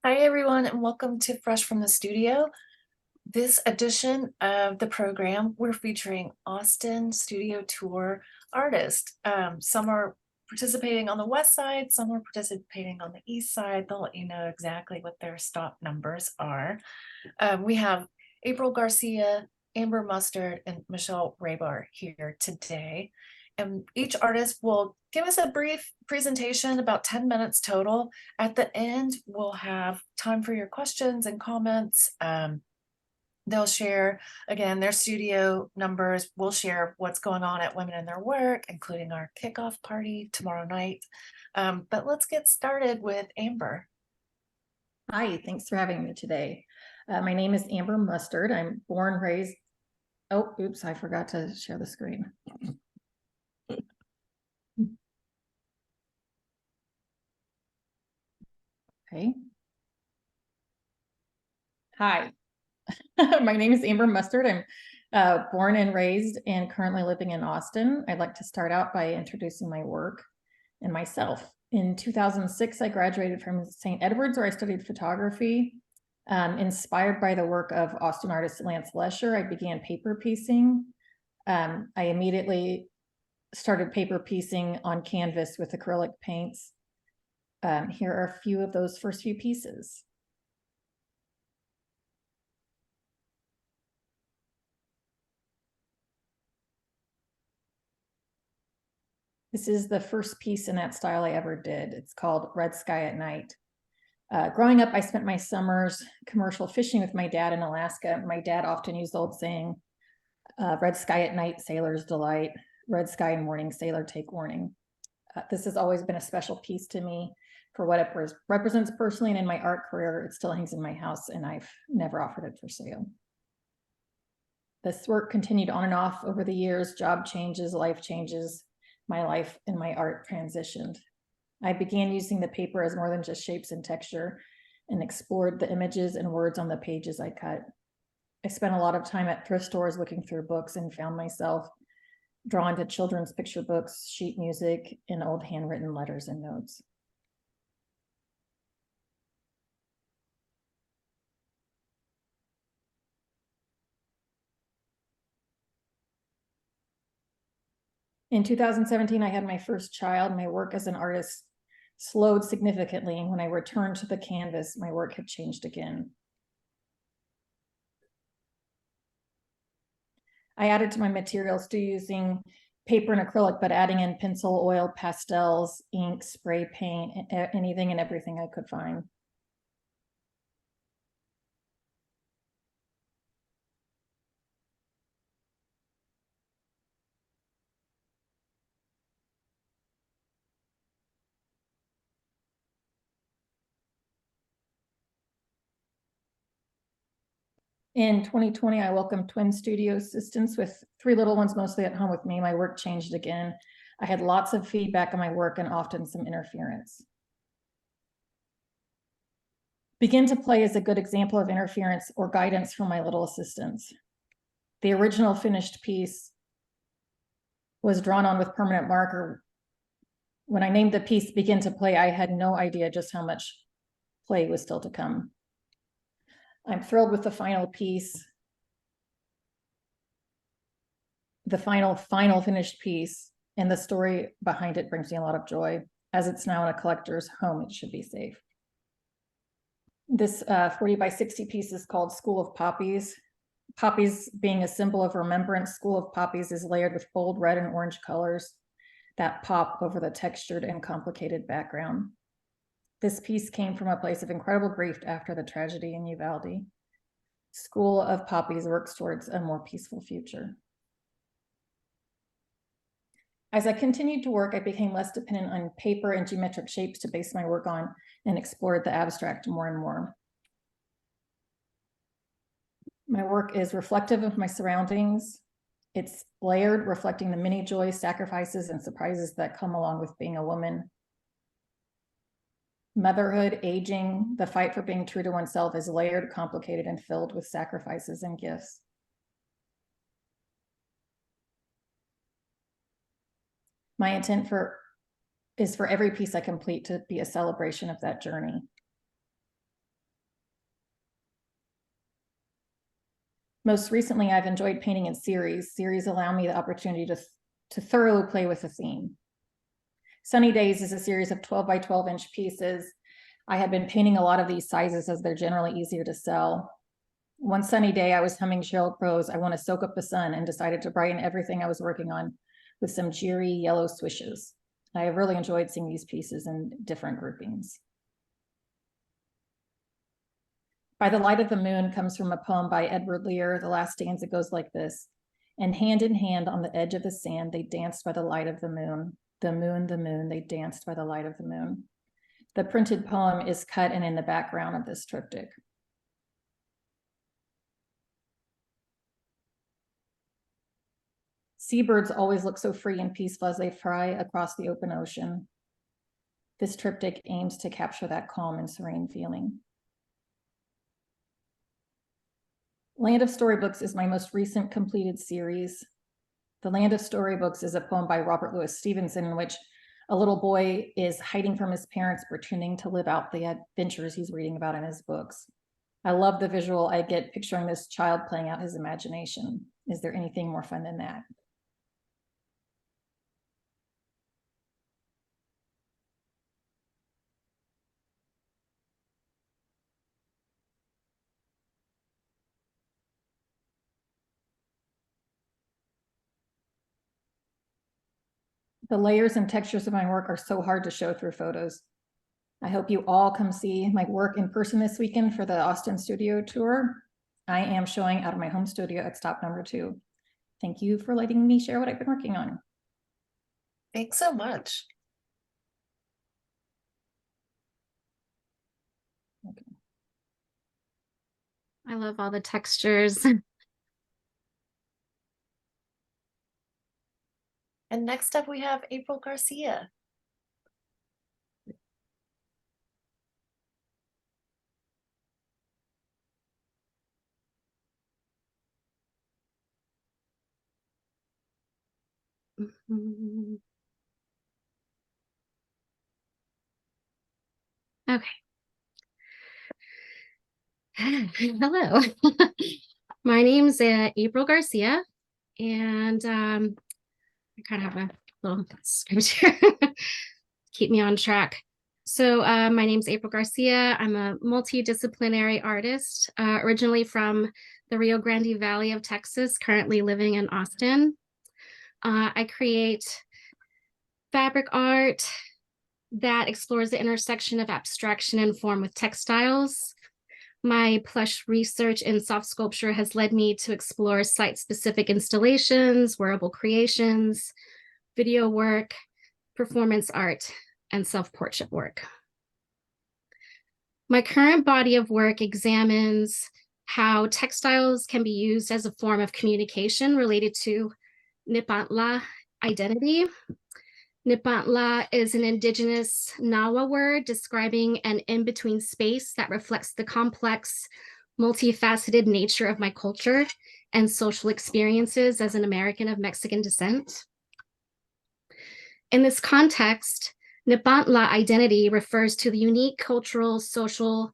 Hi, everyone, and welcome to Fresh from the Studio. This edition of the program, we're featuring Austin Studio Tour artists. Some are participating on the west side, some are participating on the east side. They'll let you know exactly what their stop numbers are. We have April Garcia, Amber Mustard, and Michelle Rahbar here today. And each artist will give us a brief presentation, about 10 minutes total. At the end, we'll have time for your questions and comments. They'll share, again, their studio numbers. We'll share what's going on at Women in Their Work, including our kickoff party tomorrow night. But let's get started with Amber. Hi, thanks for having me today. My name is Amber Mustard. I'm born, raised, oh, oops, I forgot to share the screen. Okay. Hi, my name is Amber Mustard. I'm born and raised and currently living in Austin. I'd like to start out by introducing my work and myself. In 2006, I graduated from St. Edward's, where I studied photography. Inspired by the work of Austin artist Lance Lesher, I began paper piecing. I immediately started paper piecing on canvas with acrylic paints. Here are a few of those first few pieces. This is the first piece in that style I ever did. It's called Red Sky at Night. Growing up, I spent my summers commercial fishing with my dad in Alaska. My dad often used the old saying, red sky at night, sailor's delight. Red sky in morning, sailor take warning. This has always been a special piece to me for what it represents personally, and in my art career, it still hangs in my house, and I've never offered it for sale. This work continued on and off over the years. Job changes, life changes, my life and my art transitioned. I began using the paper as more than just shapes and texture, and explored the images and words on the pages I cut. I spent a lot of time at thrift stores looking through books and found myself drawn to children's picture books, sheet music, and old handwritten letters and notes. In 2017, I had my first child. My work as an artist slowed significantly, and when I returned to the canvas, my work had changed again. I added to my materials, still using paper and acrylic, but adding in pencil, oil, pastels, ink, spray paint, anything and everything I could find. In 2020, I welcomed twin studio assistants with 3 little ones, mostly at home with me. My work changed again. I had lots of feedback on my work and often some interference. Begin to Play is a good example of interference or guidance from my little assistants. The original finished piece was drawn on with permanent marker. When I named the piece Begin to Play, I had no idea just how much play was still to come. I'm thrilled with the final piece. The final finished piece, and the story behind it brings me a lot of joy. As it's now in a collector's home, it should be safe. This 40 by 60 piece is called School of Poppies. Poppies being a symbol of remembrance, School of Poppies is layered with bold red and orange colors that pop over the textured and complicated background. This piece came from a place of incredible grief after the tragedy in Uvalde. School of Poppies works towards a more peaceful future. As I continued to work, I became less dependent on paper and geometric shapes to base my work on, and explored the abstract more and more. My work is reflective of my surroundings. It's layered, reflecting the many joys, sacrifices, and surprises that come along with being a woman. Motherhood, aging, the fight for being true to oneself is layered, complicated, and filled with sacrifices and gifts. My intent is for every piece I complete to be a celebration of that journey. Most recently, I've enjoyed painting in series. Series allow me the opportunity to thoroughly play with a theme. Sunny Days is a series of 12 by 12 inch pieces. I had been painting a lot of these sizes as they're generally easier to sell. One sunny day, I was humming Sheryl Crow's "I Want to Soak Up the Sun" and decided to brighten everything I was working on with some cheery yellow swishes. I have really enjoyed seeing these pieces in different groupings. By the Light of the Moon comes from a poem by Edward Lear. The last stanza goes like this: "And hand in hand on the edge of the sand, they danced by the light of the moon. The moon, they danced by the light of the moon." The printed poem is cut and in the background of this triptych. Seabirds always look so free and peaceful as they fly across the open ocean. This triptych aims to capture that calm and serene feeling. Land of Storybooks is my most recent completed series. The Land of Storybooks is a poem by Robert Louis Stevenson in which a little boy is hiding from his parents, pretending to live out the adventures he's reading about in his books. I love the visual I get picturing this child playing out his imagination. Is there anything more fun than that? The layers and textures of my work are so hard to show through photos. I hope you all come see my work in person this weekend for the Austin studio tour. I am showing out of my home studio at stop number 2. Thank you for letting me share what I've been working on. Thanks so much. Okay. I love all the textures. And next up we have April Garcia. Mhm. Okay. Hello. My name's April Garcia, and I kind of have a little script here. Keep me on track. So my name's April Garcia. I'm a multidisciplinary artist, originally from the Rio Grande Valley of Texas, currently living in Austin. I create fabric art that explores the intersection of abstraction and form with textiles. My plush research in soft sculpture has led me to explore site-specific installations, wearable creations, video work, performance art, and self-portrait work. My current body of work examines how textiles can be used as a form of communication related to Nipantla identity. Nipantla is an indigenous Nawa word describing an in-between space that reflects the complex, multifaceted nature of my culture and social experiences as an American of Mexican descent. In this context, Nipantla identity refers to the unique cultural, social,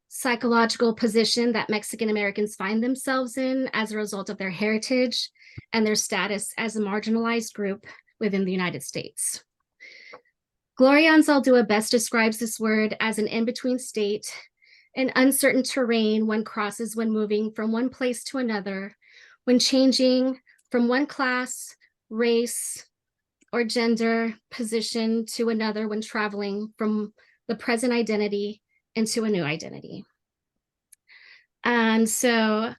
psychological position that Mexican Americans find themselves in as a result of their heritage and their status as a marginalized group within the United States. Gloria Anzaldúa best describes this word as an in-between state, an uncertain terrain one crosses when moving from one place to another, when changing from one class, race, or gender position to another, when traveling from the present identity into a new identity. And so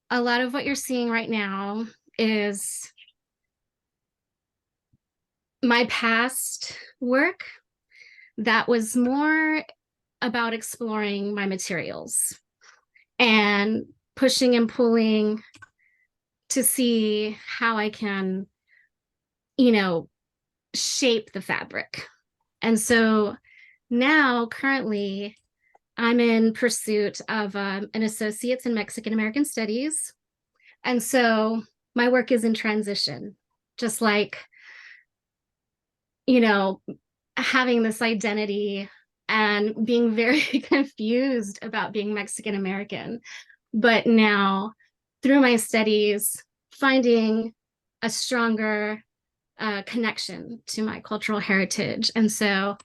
a lot of what you're seeing right now is my past work that was more about exploring my materials and pushing and pulling to see how I can, shape the fabric. And so now currently I'm in pursuit of an associate's in Mexican American Studies. And so my work is in transition, just like, having this identity and being very confused about being Mexican American, but now through my studies, finding a stronger connection to my cultural heritage. And so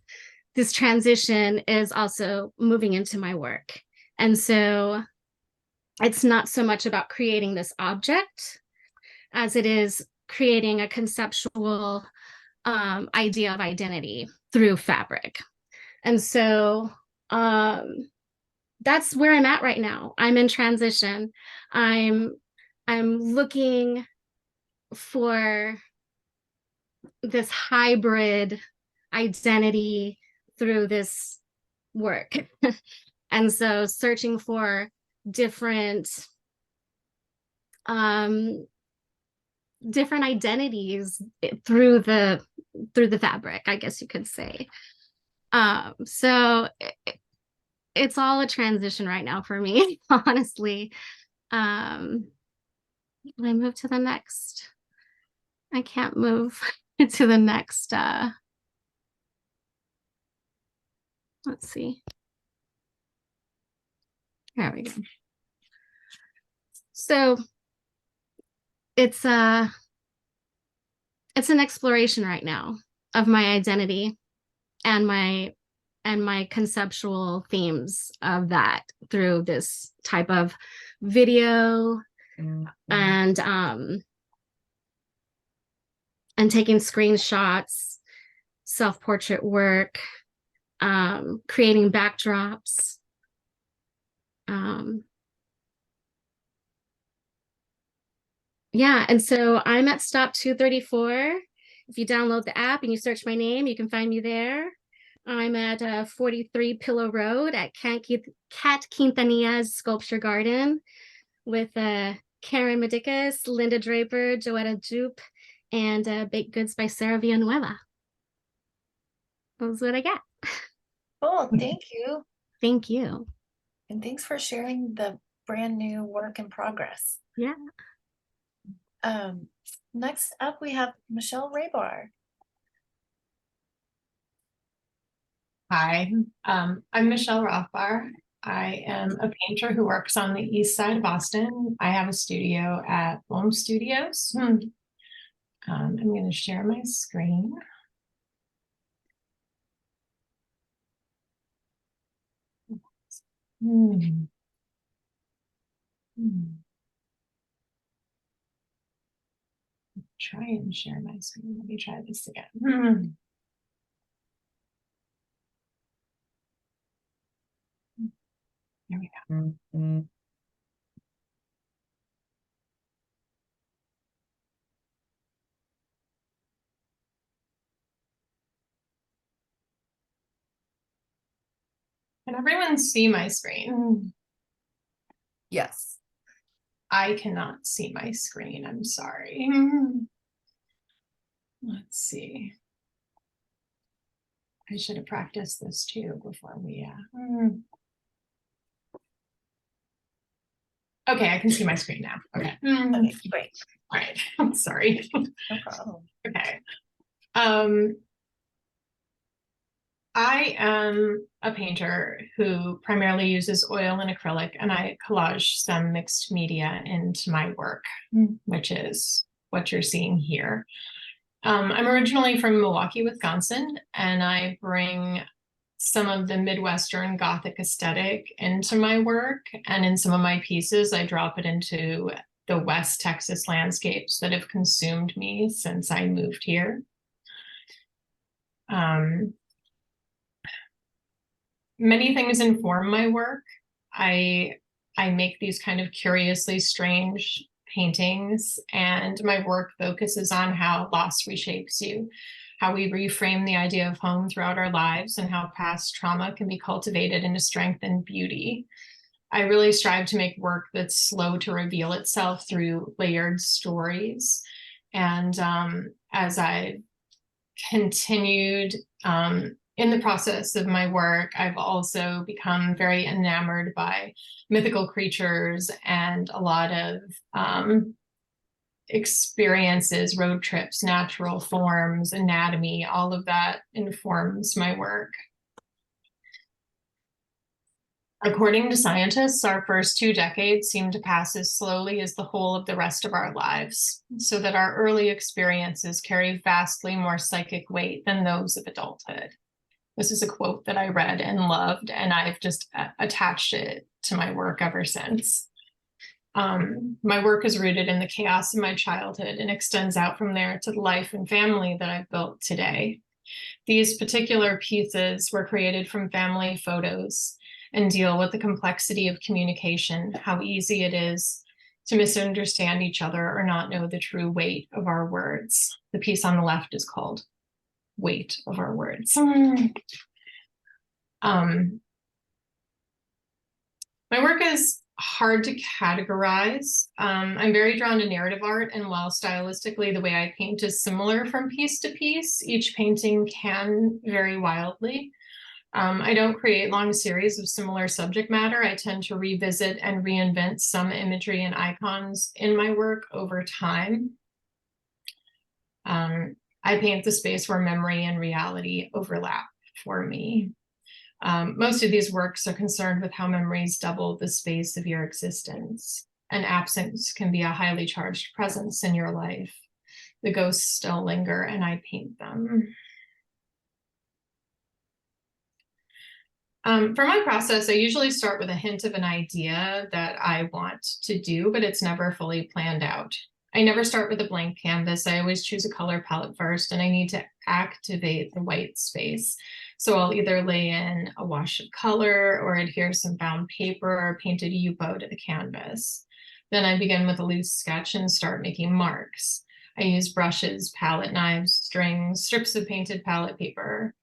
this transition is also moving into my work. And so it's not so much about creating this object as it is creating a conceptual idea of identity through fabric. And so that's where I'm at right now. I'm in transition. I'm looking for this hybrid identity through this work. And so searching for different different identities through the fabric, I guess you could say. So it's all a transition right now for me, honestly. I move to the next. I can't move to the next. Let's see. There we go. So it's an exploration right now of my identity and my conceptual themes of that through this type of video and taking screenshots, self-portrait work, creating backdrops. Yeah, and so I'm at stop 234. If you download the app and you search my name, you can find me there. I'm at 43 Pillow Road at Cat Quintanilla's Sculpture Garden with Karen Medicus, Linda Draper, Joetta Jupe, and Baked Goods by Sarah Villanueva. That's what I got. Cool, thank you. Thank you. And thanks for sharing the brand new work in progress. Yeah. Next up, we have Michelle Rahbar. Hi, I'm Michelle Rahbar. I am a painter who works on the east side of Boston. I have a studio at Home Studios. I'm going to share my screen. Try and share my screen. Let me try this again. There we go. Can everyone see my screen? Yes. I cannot see my screen. I'm sorry. Let's see. I should have practiced this too before we. Okay, I can see my screen now. Okay. Okay, great. All right. I'm sorry. No problem. Okay. I am a painter who primarily uses oil and acrylic, and I collage some mixed media into my work, which is what you're seeing here. I'm originally from Milwaukee, Wisconsin, and I bring some of the Midwestern Gothic aesthetic into my work, and in some of my pieces, I drop it into the West Texas landscapes that have consumed me since I moved here. Many things inform my work. I make these kind of curiously strange paintings, and my work focuses on how loss reshapes you, how we reframe the idea of home throughout our lives, and how past trauma can be cultivated into strength and beauty. I really strive to make work that's slow to reveal itself through layered stories. And as I continued in the process of my work, I've also become very enamored by mythical creatures and a lot of experiences, road trips, natural forms, anatomy, all of that informs my work. According to scientists, our first 2 decades seem to pass as slowly as the whole of the rest of our lives, so that our early experiences carry vastly more psychic weight than those of adulthood. This is a quote that I read and loved, and I've just attached it to my work ever since. My work is rooted in the chaos of my childhood and extends out from there to the life and family that I've built today. These particular pieces were created from family photos and deal with the complexity of communication, how easy it is to misunderstand each other or not know the true weight of our words. The piece on the left is called Weight of Our Words. My work is hard to categorize. I'm very drawn to narrative art, and while stylistically the way I paint is similar from piece to piece, each painting can vary wildly. I don't create long series of similar subject matter. I tend to revisit and reinvent some imagery and icons in my work over time. I paint the space where memory and reality overlap for me. Most of these works are concerned with how memories double the space of your existence. An absence can be a highly charged presence in your life. The ghosts still linger, and I paint them. For my process, I usually start with a hint of an idea that I want to do, but it's never fully planned out. I never start with a blank canvas. I always choose a color palette first, and I need to activate the white space. So I'll either lay in a wash of color or adhere some bound paper or painted yupo to the canvas. Then I begin with a loose sketch and start making marks. I use brushes, palette knives, strings, strips of painted palette paper.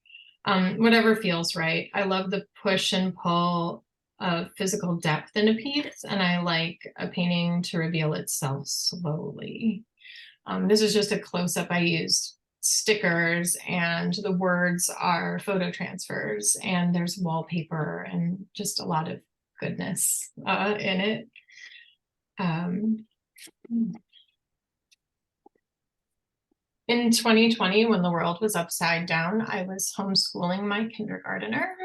Whatever feels right. I love the push and pull of physical depth in a piece, and I like a painting to reveal itself slowly. This is just a close-up. I used stickers, and the words are photo transfers, and there's wallpaper and just a lot of goodness in it. In 2020, when the world was upside down, I was homeschooling my kindergartner.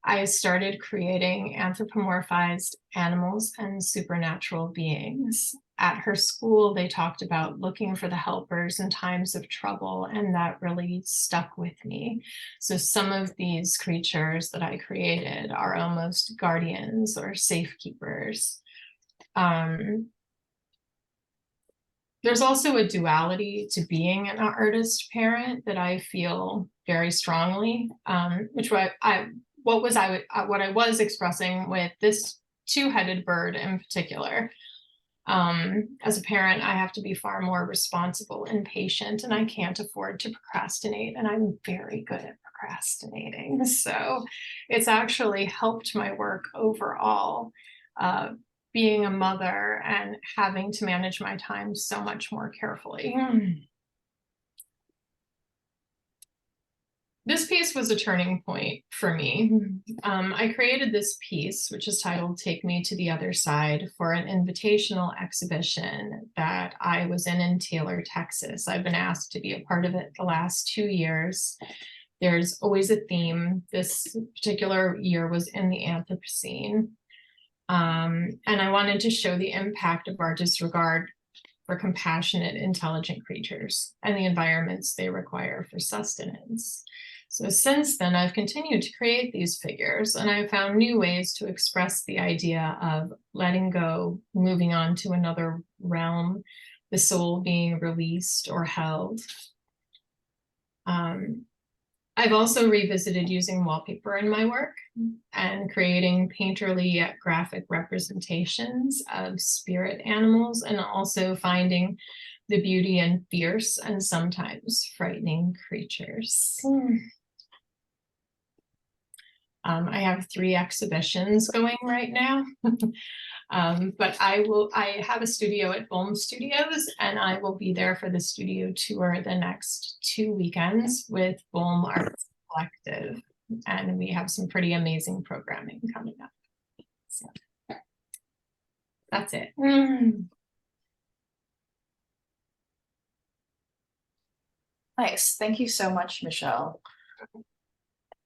I started creating anthropomorphized animals and supernatural beings. At her school, they talked about looking for the helpers in times of trouble, and that really stuck with me. So some of these creatures that I created are almost guardians or safekeepers. There's also a duality to being an artist parent that I feel very strongly, which what I was expressing with this two-headed bird in particular. As a parent, I have to be far more responsible and patient, and I can't afford to procrastinate, and I'm very good at procrastinating. So it's actually helped my work overall. Being a mother and having to manage my time so much more carefully. This piece was a turning point for me. I created this piece, which is titled Take Me to the Other Side, for an invitational exhibition that I was in Taylor, Texas. I've been asked to be a part of it the last 2 years. There's always a theme. This particular year was in the Anthropocene. And I wanted to show the impact of our disregard for compassionate, intelligent creatures and the environments they require for sustenance. So since then, I've continued to create these figures, and I've found new ways to express the idea of letting go, moving on to another realm, the soul being released or held. I've also revisited using wallpaper in my work and creating painterly yet graphic representations of spirit animals, and also finding the beauty in fierce and sometimes frightening creatures. I have 3 exhibitions going right now. But I have a studio at Bohm Studios, and I will be there for the studio tour the next 2 weekends with Bohm Arts Collective. And we have some pretty amazing programming coming up. So that's it. Nice. Thank you so much, Michelle.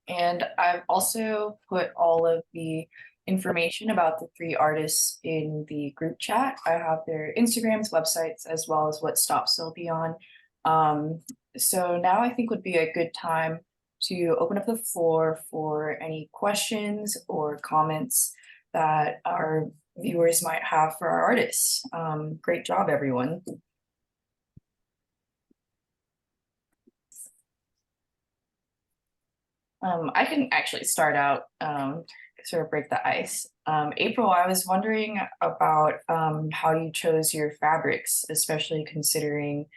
And I've also put all of the information about the 3 artists in the group chat. I have their Instagrams, websites, as well as what stops they'll be on. So now I think would be a good time to open up the floor for any questions or comments that our viewers might have for our artists. Great job, everyone. I can actually start out, sort of break the ice. April, I was wondering about how you chose your fabrics, especially considering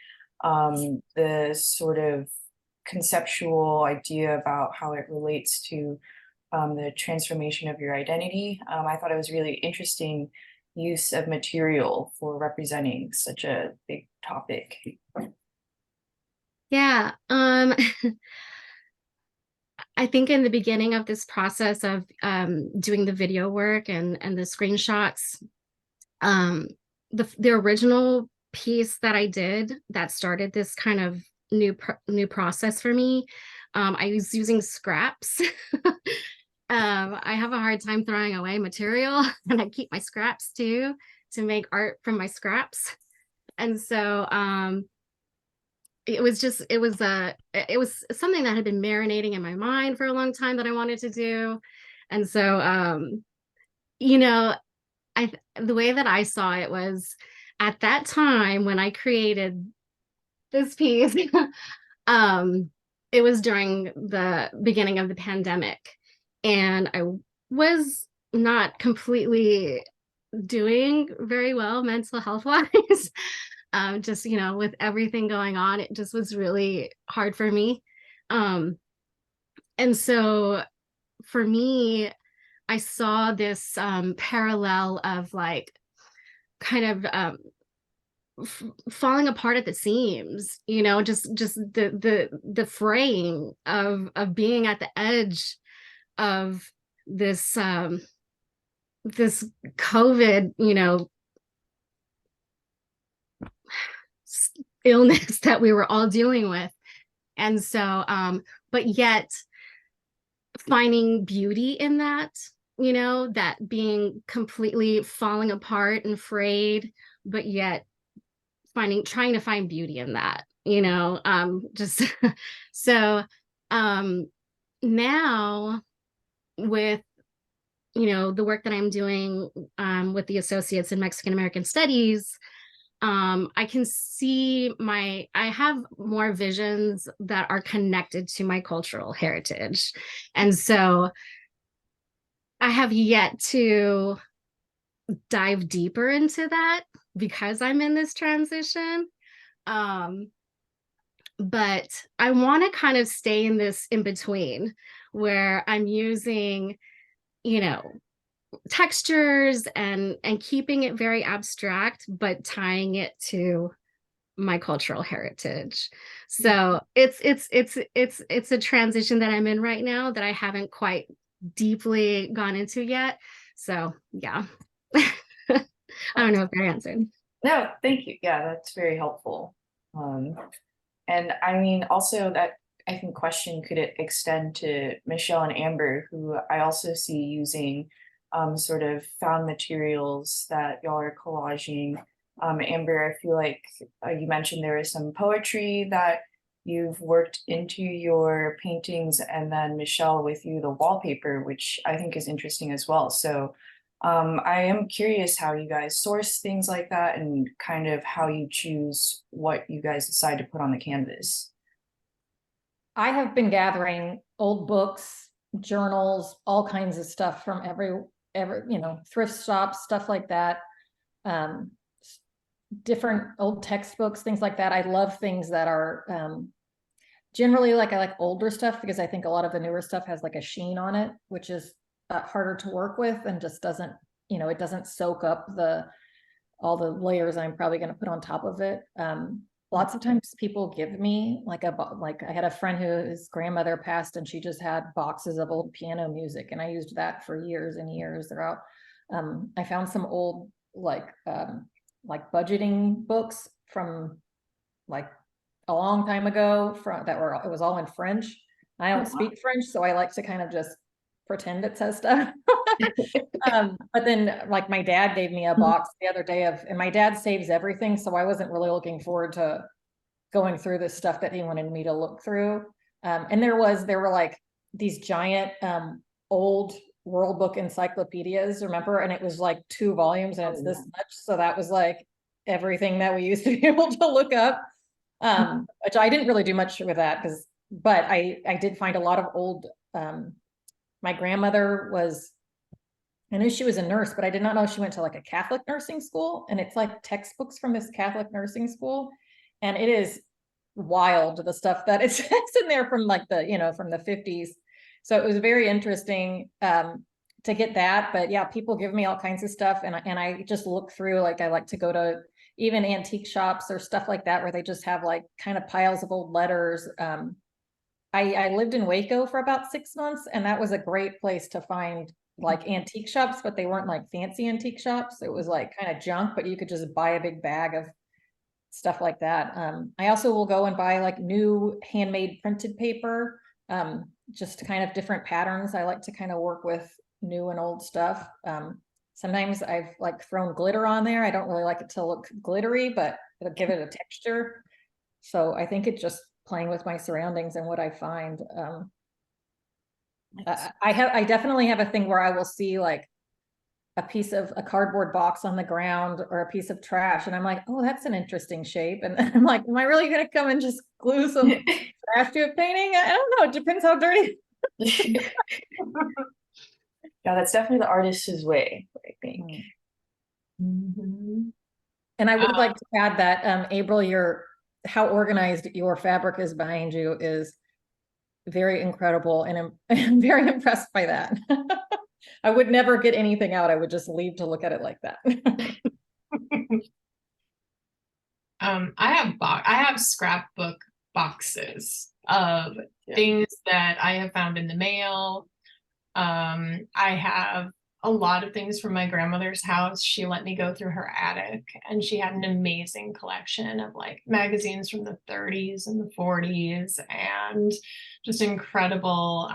the sort of conceptual idea about how it relates to the transformation of your identity. I thought it was really interesting use of material for representing such a big topic. Yeah. I think in the beginning of this process of doing the video work and the screenshots, the original piece that I did that started this kind of new process for me, I was using scraps. I have a hard time throwing away material, and I keep my scraps too to make art from my scraps. And so it was something that had been marinating in my mind for a long time that I wanted to do. And so you know, the way that I saw it was at that time when I created this piece, it was during the beginning of the pandemic, and I was not completely doing very well mental health wise. Just, with everything going on, it just was really hard for me. And so for me, I saw this parallel of like kind of falling apart at the seams, just the fraying of being at the edge of this this COVID, illness that we were all dealing with. And so but yet finding beauty in that, that being completely falling apart and frayed, but yet trying to find beauty in that, just so now with the work that I'm doing with the associates in Mexican American Studies, I can see I have more visions that are connected to my cultural heritage. And so I have yet to dive deeper into that because I'm in this transition. But I want to kind of stay in this in between where I'm using, textures and keeping it very abstract, but tying it to my cultural heritage. So it's a transition that I'm in right now that I haven't quite deeply gone into yet. So yeah. I don't know if that answered. No, thank you. Yeah, that's very helpful. And I mean, also that I think question could extend to Michelle and Amber, who I also see using sort of found materials that y'all are collaging. Amber, I feel like you mentioned there is some poetry that you've worked into your paintings, and then Michelle with you, the wallpaper, which I think is interesting as well. So I am curious how you guys source things like that and kind of how you choose what you guys decide to put on the canvas. I have been gathering old books, journals, all kinds of stuff from every thrift shops, stuff like that. Different old textbooks, things like that. I love things that are generally I like older stuff because I think a lot of the newer stuff has like a sheen on it, which is harder to work with and just doesn't, it doesn't soak up all the layers I'm probably going to put on top of it. Lots of times people give me like I had a friend whose grandmother passed and she just had boxes of old piano music, and I used that for years and years throughout. I found some old like budgeting books from like a long time ago it was all in French. I don't speak French, so I like to kind of just pretend it says stuff. But then like my dad gave me a box the other day and my dad saves everything. So I wasn't really looking forward to going through this stuff that he wanted me to look through. And there were like these giant, old World Book encyclopedias, remember? And it was like 2 volumes and it's this much. So that was like everything that we used to be able to look up. Which I didn't really do much with that but I did find a lot of old, my grandmother I knew she was a nurse, but I did not know she went to like a Catholic nursing school, and it's like textbooks from this Catholic nursing school. And it is wild, the stuff that it's in there from like from the 50s. So it was very interesting, to get that. But yeah, people give me all kinds of stuff and I just look through, like I like to go to even antique shops or stuff like that, where they just have like kind of piles of old letters. I lived in Waco for about 6 months, and that was a great place to find like antique shops, but they weren't like fancy antique shops. It was like kind of junk, but you could just buy a big bag of stuff like that. I also will go and buy like new handmade printed paper, just kind of different patterns. I like to kind of work with new and old stuff. Sometimes I've like thrown glitter on there. I don't really like it to look glittery, but it'll give it a texture. So I think it's just playing with my surroundings and what I find. I definitely have a thing where I will see like a piece of a cardboard box on the ground or a piece of trash, and I'm like, oh, that's an interesting shape. And I'm like, am I really gonna come and just glue some trash to a painting? I don't know. It depends how dirty. Yeah, that's definitely the artist's way, I think. And I would like to add that, April, how organized your fabric is behind you is very incredible, and I'm very impressed by that. I would never get anything out. I would just leave to look at it like that. I have scrapbook boxes of things that I have found in the mail. I have a lot of things from my grandmother's house. She let me go through her attic, and she had an amazing collection of like magazines from the 30s and the 40s and just incredible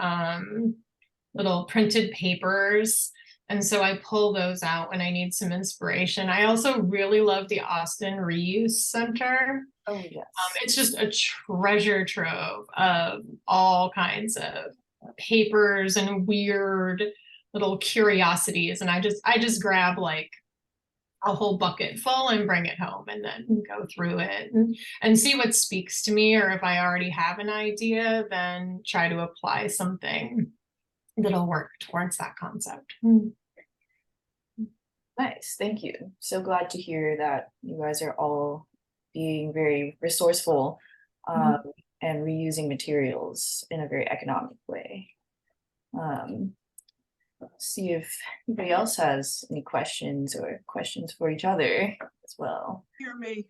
little printed papers. And so I pull those out when I need some inspiration. I also really love the Austin Reuse Center. Oh, yes. It's just a treasure trove of all kinds of papers and weird little curiosities. And I just grab like a whole bucket full and bring it home and then go through it and see what speaks to me. Or if I already have an idea, then try to apply something that'll work towards that concept. Nice, thank you. So glad to hear that you guys are all being very resourceful, and reusing materials in a very economic way. Let's see if anybody else has any questions for each other as well. Hear me?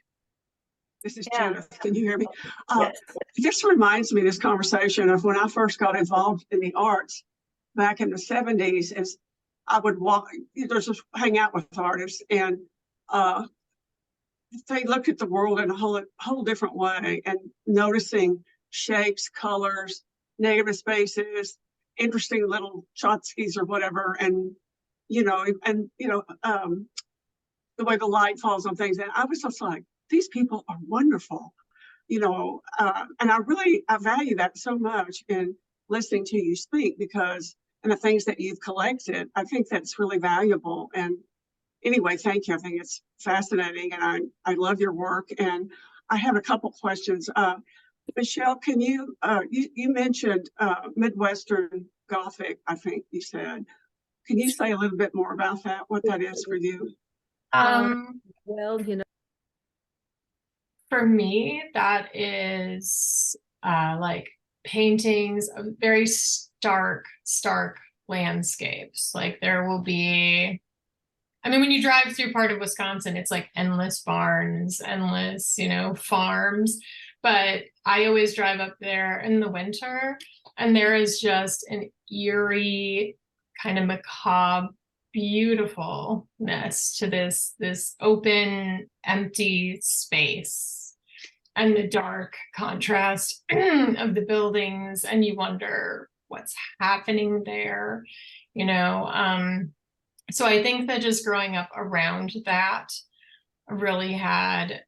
This is Yeah. Judith. Can you hear me? Yes. This reminds me, this conversation, of when I first got involved in the arts back in the 70s. As I would just hang out with artists, and they looked at the world in a whole different way, and noticing shapes, colors, negative spaces, interesting little tchotchkes or whatever, and the way the light falls on things. And I was just like, these people are wonderful, and I value that so much in listening to you speak, because and the things that you've collected, I think that's really valuable. And anyway, thank you. I think it's fascinating, and I love your work. And I have a couple questions. Michelle, can you mentioned Midwestern Gothic, I think you said. Can you say a little bit more about that, what that is for you? Well, For me, that is like paintings of very stark landscapes. Like there will be, I mean, when you drive through part of Wisconsin, it's like endless barns, endless, farms. But I always drive up there in the winter, and there is just an eerie, kind of macabre beautifulness to this open, empty space, and the dark contrast of the buildings. And you wonder what's happening there, you know. So I think that just growing up around that really had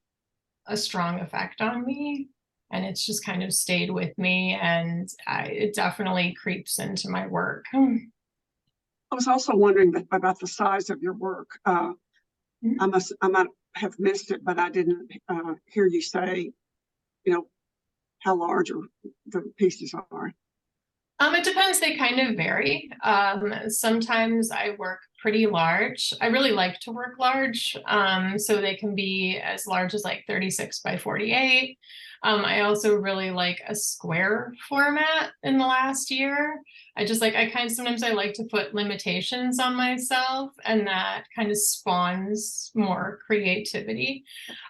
a strong effect on me, and it's just kind of stayed with me, and it definitely creeps into my work. I was also wondering about the size of your work. I might have missed it, but I didn't hear you say, how large the pieces are. It depends. They kind of vary. Sometimes I work pretty large. I really like to work large. So they can be as large as like 36 by 48. I also really like a square format in the last year. Sometimes I like to put limitations on myself, and that kind of spawns more creativity.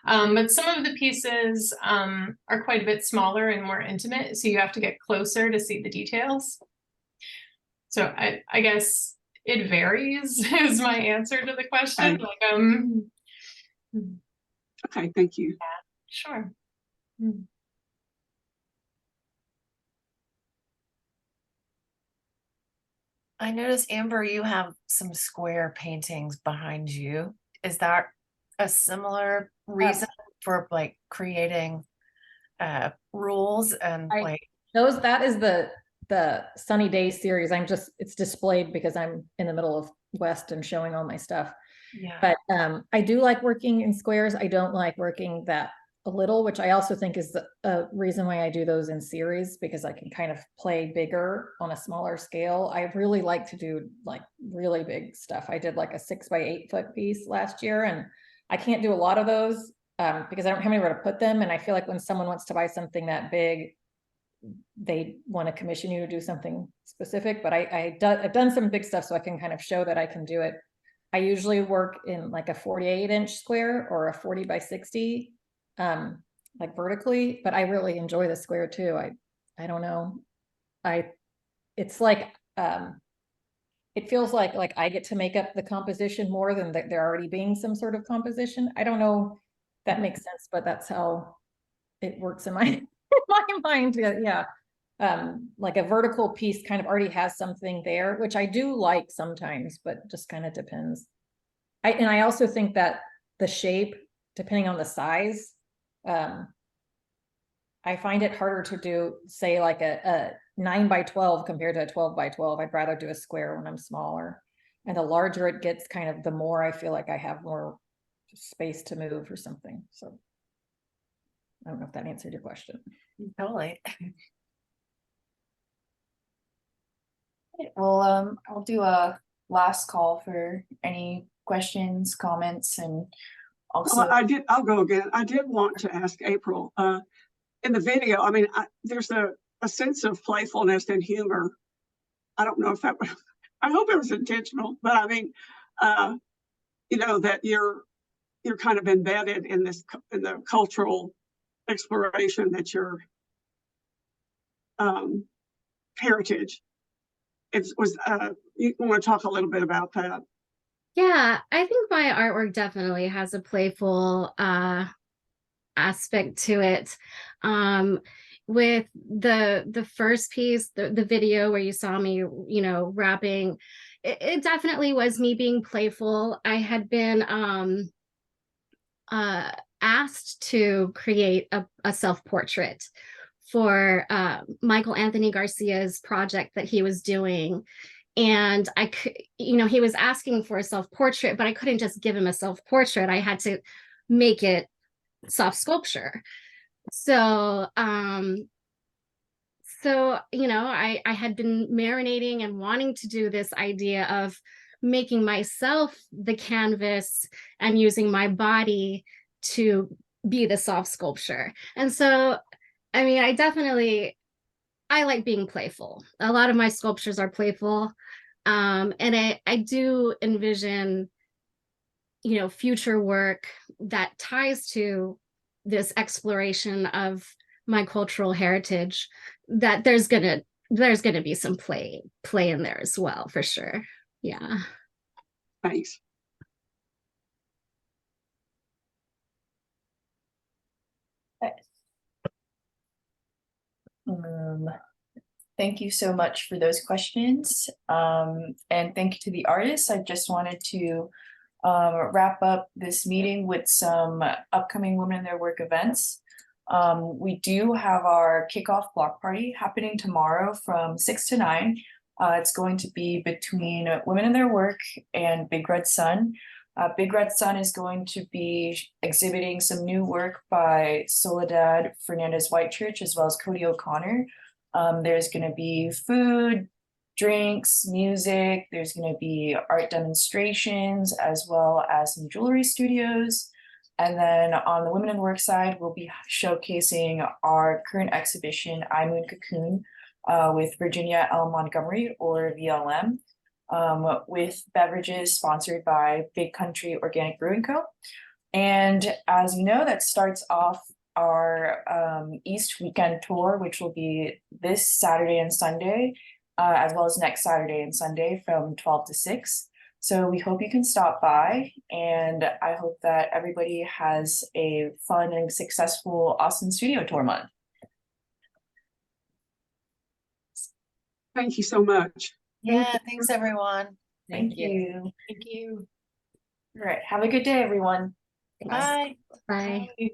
But some of the pieces are quite a bit smaller and more intimate, so you have to get closer to see the details. So I guess it varies is my answer to the question. Okay, thank you. Yeah, sure. I noticed, Amber, you have some square paintings behind you. Is that a similar reason for like creating rules and that is the Sunny Day series. It's displayed because I'm in the middle of West and showing all my stuff. Yeah. But I do like working in squares. I don't like working that a little, which I also think is the reason why I do those in series, because I can kind of play bigger on a smaller scale. I really like to do like really big stuff. I did like a 6 by 8 foot piece last year, and I can't do a lot of those because I don't have anywhere to put them. And I feel like when someone wants to buy something that big, they want to commission you to do something specific. But I've done some big stuff, so I can kind of show that I can do it. I usually work in like a 48-inch square or a 40 by 60, like vertically, but I really enjoy the square too. I don't know. It's like, it feels like I get to make up the composition more than there already being some sort of composition. I don't know if that makes sense, but that's how it works in my, my mind. Yeah. Like a vertical piece kind of already has something there, which I do like sometimes, but just kind of depends. And I also think that the shape, depending on the size, I find it harder to do, say, like a 9 by 12 compared to a 12 by 12. I'd rather do a square when I'm smaller. And the larger it gets, kind of the more I feel like I have more space to move or something. So I don't know if that answered your question. Totally. Well, I'll do a last call for any questions, comments, and also I'll go again. I did want to ask April, in the video, I mean, there's a sense of playfulness and humor. I don't know if that was, I hope it was intentional, but I mean, that you're kind of embedded in the cultural exploration that your heritage. You want to talk a little bit about that? Yeah, I think my artwork definitely has a playful aspect to it. With the first piece, the video where you saw me, rapping, it definitely was me being playful. I had been asked to create a self-portrait for Michael Anthony Garcia's project that he was doing. And I could, he was asking for a self-portrait, but I couldn't just give him a self-portrait. I had to make it soft sculpture. So, I had been marinating and wanting to do this idea of making myself the canvas and using my body to be the soft sculpture. And so, I mean, I like being playful. A lot of my sculptures are playful. And I do envision, future work that ties to this exploration of my cultural heritage, that there's gonna be some play in there as well, for sure. Yeah. Thanks. thank you so much for those questions. And thank you to the artists. I just wanted to wrap up this meeting with some upcoming Women in Their Work events. We do have our kickoff block party happening tomorrow from 6 to 9. It's going to be between Women in Their Work and Big Red Sun. Big Red Sun is going to be exhibiting some new work by Soledad Fernandez Whitechurch as well as Cody O'Connor. There's going to be food, drinks, music. There's going to be art demonstrations as well as some jewelry studios. And then on the Women in Work side, we'll be showcasing our current exhibition, I Moon Cocoon, with Virginia L. Montgomery, or VLM, with beverages sponsored by Big Country Organic Brewing Co. And as you know, that starts off our East Weekend tour, which will be this Saturday and Sunday, as well as next Saturday and Sunday from 12 to 6. So we hope you can stop by, and I hope that everybody has a fun and successful Austin Studio Tour month. Thank you so much. Yeah, thanks everyone. Thank you. Thank you. All right, have a good day, everyone. Bye. Bye. Bye.